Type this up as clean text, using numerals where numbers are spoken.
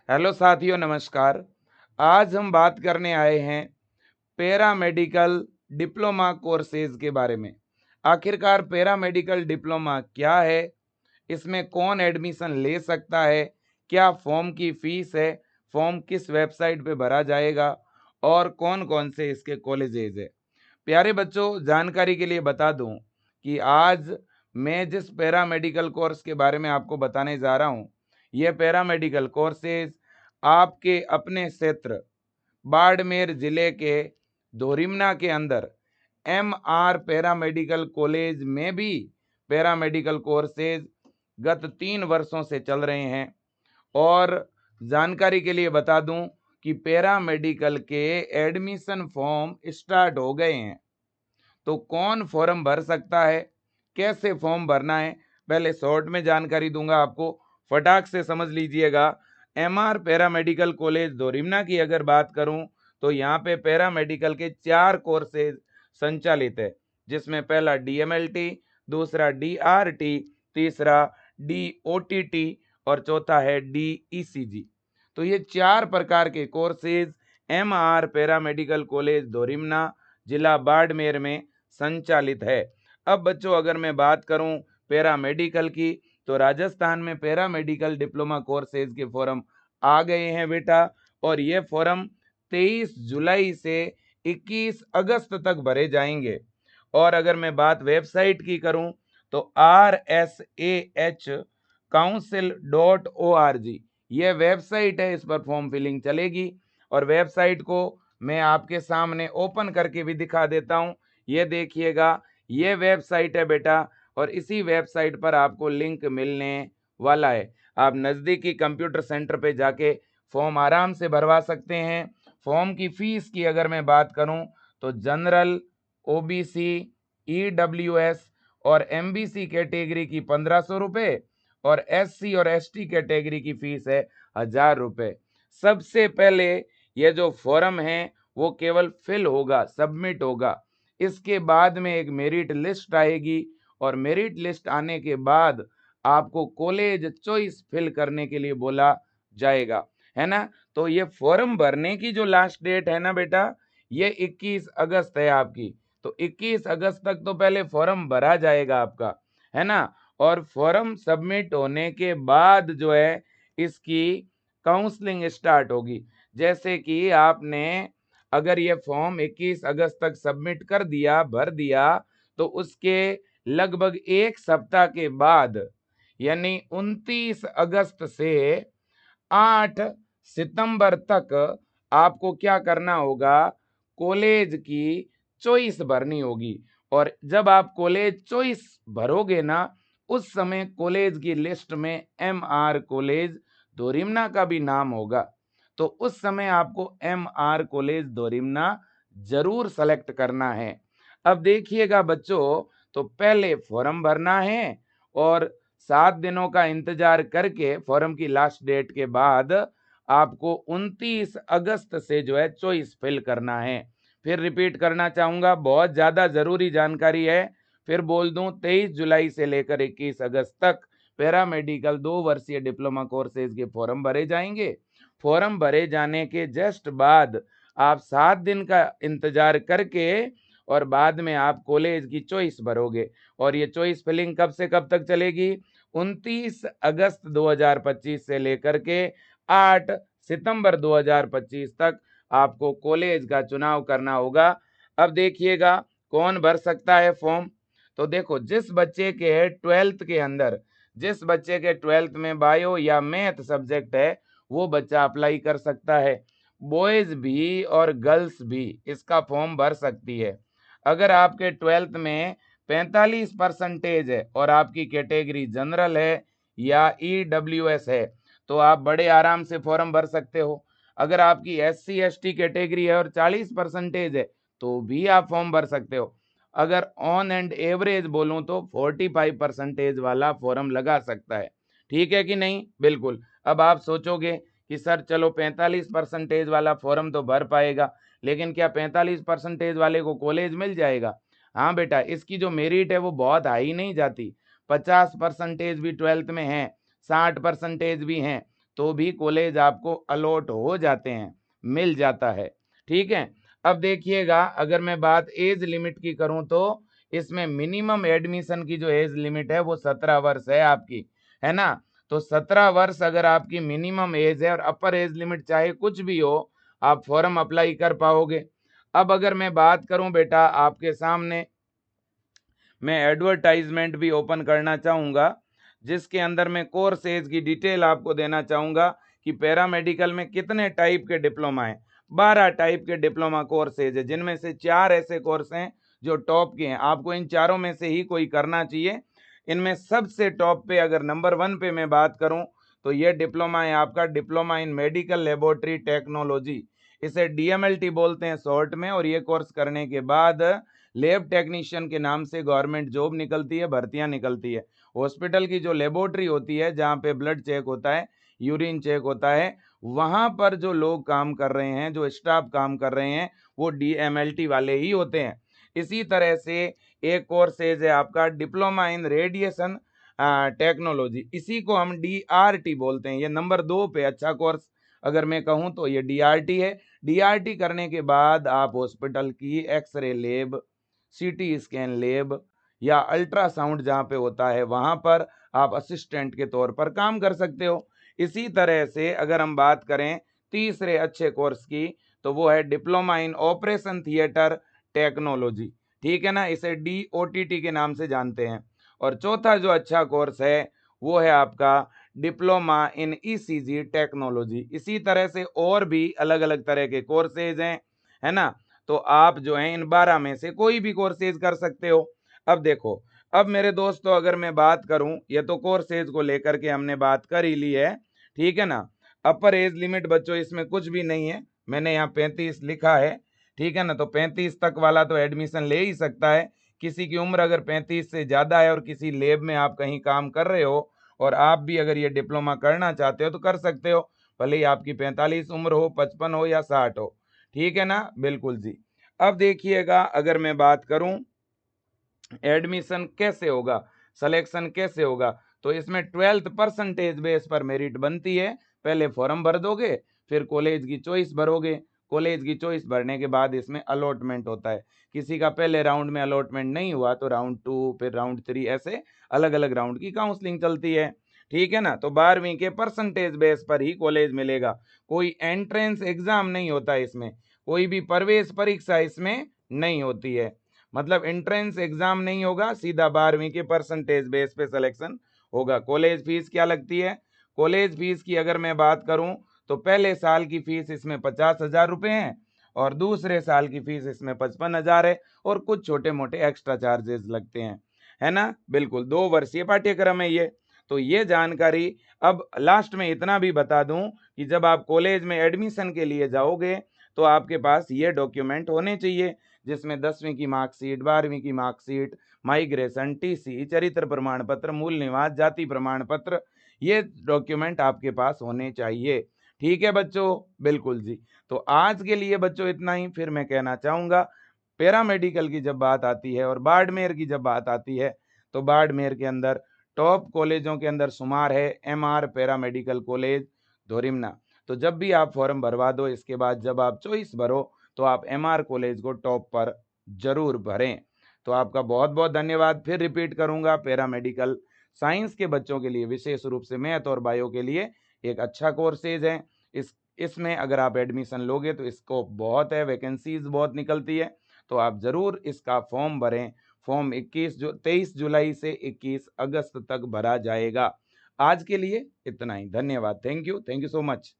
Hello साथियों, नमस्कार। आज हम बात करने आए हैं पैरामेडिकल डिप्लोमा कोर्सेज के बारे में। आखिरकार पैरामेडिकल डिप्लोमा क्या है, इसमें कौन एडमिशन ले सकता है, क्या फॉर्म की फीस है, फॉर्म किस वेबसाइट पे भरा जाएगा और कौन कौन से इसके कॉलेजेज है। प्यारे बच्चों, जानकारी के लिए बता दूं कि आज मैं जिस पैरामेडिकल कोर्स के बारे में आपको बताने जा रहा हूं, यह पैरामेडिकल कोर्सेज आपके अपने क्षेत्र बाड़मेर जिले के दोरिमना के अंदर MR पैरामेडिकल कॉलेज में भी पैरामेडिकल कोर्सेज गत 3 वर्षों से चल रहे हैं। और जानकारी के लिए बता दूं कि पैरामेडिकल के एडमिशन फॉर्म स्टार्ट हो गए हैं। तो कौन फॉर्म भर सकता है, कैसे फॉर्म भरना है, पहले शॉर्ट में जानकारी दूंगा आपको, फटाक से समझ लीजिएगा। MR पैरामेडिकल कॉलेज दोरिमना की अगर बात करूं तो यहाँ पे पैरामेडिकल के 4 कोर्सेज संचालित है, जिसमें पहला DMLT, दूसरा DRT, तीसरा DOTT और चौथा है DECG। तो ये 4 प्रकार के कोर्सेज MR पैरामेडिकल कॉलेज दोरिमना जिला बाड़मेर में संचालित है। अब बच्चों, अगर मैं बात करूं पैरामेडिकल की, तो राजस्थान में पैरामेडिकल डिप्लोमा कोर्सेज के फॉर्म आ गए हैं बेटा। और ये फॉर्म 23 जुलाई से 21 अगस्त तक भरे जाएंगे। और अगर मैं बात वेबसाइट की करूं तो RSAH council.org यह वेबसाइट है, इस पर फॉर्म फिलिंग चलेगी। और वेबसाइट को मैं आपके सामने ओपन करके भी दिखा देता हूं। ये देखिएगा, ये वेबसाइट है बेटा, और इसी वेबसाइट पर आपको लिंक मिलने वाला है। आप नज़दीकी कंप्यूटर सेंटर पे जाके फॉर्म आराम से भरवा सकते हैं। फॉर्म की फीस की अगर मैं बात करूं तो जनरल, OBC, EWS और MBC कैटेगरी की 1500 रुपये और SC और ST कैटेगरी की फीस है 1000 रुपये। सबसे पहले ये जो फॉर्म है वो केवल फिल होगा, सबमिट होगा। इसके बाद में एक मेरिट लिस्ट आएगी और मेरिट लिस्ट आने के बाद आपको कॉलेज चॉइस फिल करने के लिए बोला जाएगा, है ना। तो ये फॉर्म भरने की जो लास्ट डेट है ना बेटा, ये 21 अगस्त है आपकी। तो 21 अगस्त तक तो पहले फॉर्म भरा जाएगा आपका, है ना। और फॉर्म सबमिट होने के बाद जो है इसकी काउंसलिंग स्टार्ट होगी। जैसे कि आपने अगर ये फॉर्म 21 अगस्त तक सबमिट कर दिया, भर दिया, तो उसके लगभग एक सप्ताह के बाद यानी 29 अगस्त से 8 सितंबर तक आपको क्या करना होगा, कॉलेज की चॉइस भरनी होगी। और जब आप कॉलेज चॉइस भरोगे ना, उस समय कॉलेज की लिस्ट में MR कॉलेज दोरिमना का भी नाम होगा। तो उस समय आपको MR कॉलेज दोरिमना जरूर सेलेक्ट करना है। अब देखिएगा बच्चों, तो पहले फॉर्म भरना है और 7 दिनों का इंतजार करके फॉर्म की लास्ट डेट के बाद आपको 29 अगस्त से जो है चॉइस फिल करना है। फिर रिपीट करना चाहूंगा, बहुत ज़्यादा ज़रूरी जानकारी है। फिर बोल दूं, 23 जुलाई से लेकर 21 अगस्त तक पैरामेडिकल 2 वर्षीय डिप्लोमा कोर्सेज के फॉर्म भरे जाएंगे। फॉर्म भरे जाने के जस्ट बाद आप 7 दिन का इंतजार करके और बाद में आप कॉलेज की चॉइस भरोगे। और ये चॉइस फिलिंग कब से कब तक चलेगी, 29 अगस्त 2025 से लेकर के 8 सितंबर 2025 तक आपको कॉलेज का चुनाव करना होगा। अब देखिएगा कौन भर सकता है फॉर्म। तो देखो, जिस बच्चे के 12th के अंदर, जिस बच्चे के 12th में बायो या मैथ सब्जेक्ट है, वो बच्चा अप्लाई कर सकता है। बॉयज भी और गर्ल्स भी इसका फॉर्म भर सकती है। अगर आपके 12th में 45% है और आपकी कैटेगरी जनरल है या EWS है, तो आप बड़े आराम से फॉर्म भर सकते हो। अगर आपकी SC ST कैटेगरी है और 40% है, तो भी आप फॉर्म भर सकते हो। अगर ऑन एंड एवरेज बोलूं तो 45% वाला फॉर्म लगा सकता है। ठीक है कि नहीं? बिल्कुल। अब आप सोचोगे कि सर चलो 45% वाला फॉर्म तो भर पाएगा, लेकिन क्या 45% वाले को कॉलेज मिल जाएगा? हाँ बेटा, इसकी जो मेरिट है वो बहुत हाई नहीं जाती। 50% भी 12th में है, 60% भी हैं, तो भी कॉलेज आपको अलॉट हो जाते हैं, मिल जाता है। ठीक है, अब देखिएगा अगर मैं बात एज लिमिट की करूं तो इसमें मिनिमम एडमिशन की जो एज लिमिट है वो 17 वर्ष है आपकी, है ना। तो 17 वर्ष अगर आपकी मिनिमम एज है और अपर एज लिमिट चाहे कुछ भी हो, आप फॉर्म अप्लाई कर पाओगे। अब अगर मैं बात करूं बेटा आपके सामने, मैं एडवर्टाइजमेंट भी ओपन करना चाहूँगा जिसके अंदर मैं कोर्स एज की डिटेल आपको देना चाहूँगा कि पैरामेडिकल में कितने टाइप के डिप्लोमा हैं। 12 टाइप के डिप्लोमा कोर्सेज है, जिनमें से 4 ऐसे कोर्स हैं जो टॉप के हैं। आपको इन चारों में से ही कोई करना चाहिए। इनमें सबसे टॉप पे अगर नंबर 1 पे मैं बात करूं तो ये डिप्लोमा है आपका diploma in medical laboratory technology, इसे डीएमएलटी बोलते हैं शॉर्ट में। और ये कोर्स करने के बाद लैब टेक्नीशियन के नाम से गवर्नमेंट जॉब निकलती है, भर्तियां निकलती है। हॉस्पिटल की जो लेबोरेटरी होती है जहाँ पे ब्लड चेक होता है, यूरिन चेक होता है, वहाँ पर जो लोग काम कर रहे हैं, जो स्टाफ काम कर रहे हैं, वो डीएमएलटी वाले ही होते हैं। इसी तरह से एक कोर्सेज है आपका डिप्लोमा इन रेडिएशन टेक्नोलॉजी, इसी को हम डीआरटी बोलते हैं। ये नंबर 2 पे अच्छा कोर्स अगर मैं कहूँ तो ये डीआरटी है। डीआरटी करने के बाद आप हॉस्पिटल की एक्सरे लेब, सीटी स्कैन लेब या अल्ट्रासाउंड जहाँ पे होता है वहाँ पर आप असिस्टेंट के तौर पर काम कर सकते हो। इसी तरह से अगर हम बात करें तीसरे अच्छे कोर्स की तो वो है diploma in operation theatre technology, ठीक है ना, इसे डीओटीटी के नाम से जानते हैं। और चौथा जो अच्छा कोर्स है वो है आपका डिप्लोमा इन ईसीजी टेक्नोलॉजी। इसी तरह से और भी अलग अलग तरह के कोर्सेज हैं, है ना। तो आप जो है इन 12 में से कोई भी कोर्सेज कर सकते हो। अब देखो, अब मेरे दोस्तों अगर मैं बात करूं, ये तो कोर्सेज को लेकर के हमने बात कर ही ली है, ठीक है ना। अपर एज लिमिट बच्चों इसमें कुछ भी नहीं है, मैंने यहाँ 35 लिखा है, ठीक है ना। तो 35 तक वाला तो एडमिशन ले ही सकता है। किसी की उम्र अगर 35 से ज़्यादा है और किसी लैब में आप कहीं काम कर रहे हो और आप भी अगर ये डिप्लोमा करना चाहते हो तो कर सकते हो, भले ही आपकी 45 उम्र हो, 55 हो या 60 हो, ठीक है ना, बिल्कुल जी। अब देखिएगा अगर मैं बात करूं एडमिशन कैसे होगा, सिलेक्शन कैसे होगा, तो इसमें 12th परसेंटेज बेस पर मेरिट बनती है। पहले फॉर्म भर दोगे, फिर कॉलेज की चॉइस भरोगे, कॉलेज की चॉइस भरने के बाद इसमें अलॉटमेंट होता है। किसी का पहले राउंड में अलॉटमेंट नहीं हुआ तो राउंड 2 फिर राउंड 3 ऐसे अलग अलग राउंड की काउंसलिंग चलती है, ठीक है ना। तो 12वीं के परसेंटेज बेस पर ही कॉलेज मिलेगा। कोई एंट्रेंस एग्जाम नहीं होता इसमें, कोई भी प्रवेश परीक्षा इसमें नहीं होती है। मतलब एंट्रेंस एग्जाम नहीं होगा, सीधा 12वीं के परसेंटेज बेस पे सिलेक्शन होगा। कॉलेज फीस क्या लगती है, कॉलेज फीस की अगर मैं बात करूं तो पहले साल की फीस इसमें 50,000 रुपये है और दूसरे साल की फीस इसमें 55,000 है और कुछ छोटे मोटे एक्स्ट्रा चार्जेस लगते हैं, है ना, बिल्कुल। 2 वर्षीय पाठ्यक्रम है ये। तो ये जानकारी अब लास्ट में इतना भी बता दूं कि जब आप कॉलेज में एडमिशन के लिए जाओगे तो आपके पास ये डॉक्यूमेंट होने चाहिए, जिसमें 10वीं की मार्कशीट, 12वीं की मार्कशीट, माइग्रेशन, टीसी, चरित्र प्रमाण पत्र, मूल निवास, जाति प्रमाण पत्र, ये डॉक्यूमेंट आपके पास होने चाहिए, ठीक है बच्चों, बिल्कुल जी। तो आज के लिए बच्चों इतना ही। फिर मैं कहना चाहूँगा पैरामेडिकल की जब बात आती है और बाड़मेर की जब बात आती है तो बाड़मेर के अंदर टॉप कॉलेजों के अंदर शुमार है एमआर पैरामेडिकल कॉलेज धोरिमना। तो जब भी आप फॉर्म भरवा दो, इसके बाद जब आप चॉइस भरो तो आप एमआर कॉलेज को टॉप पर जरूर भरें। तो आपका बहुत बहुत धन्यवाद। फिर रिपीट करूंगा, पैरामेडिकल साइंस के बच्चों के लिए, विशेष रूप से मैथ और बायो के लिए एक अच्छा कोर्सेज है। इसमें अगर आप एडमिशन लोगे तो स्कोप बहुत है, वैकेंसीज बहुत निकलती है, तो आप जरूर इसका फॉर्म भरें। फॉर्म 23 जुलाई से 21 अगस्त तक भरा जाएगा। आज के लिए इतना ही, धन्यवाद, थैंक यू सो मच।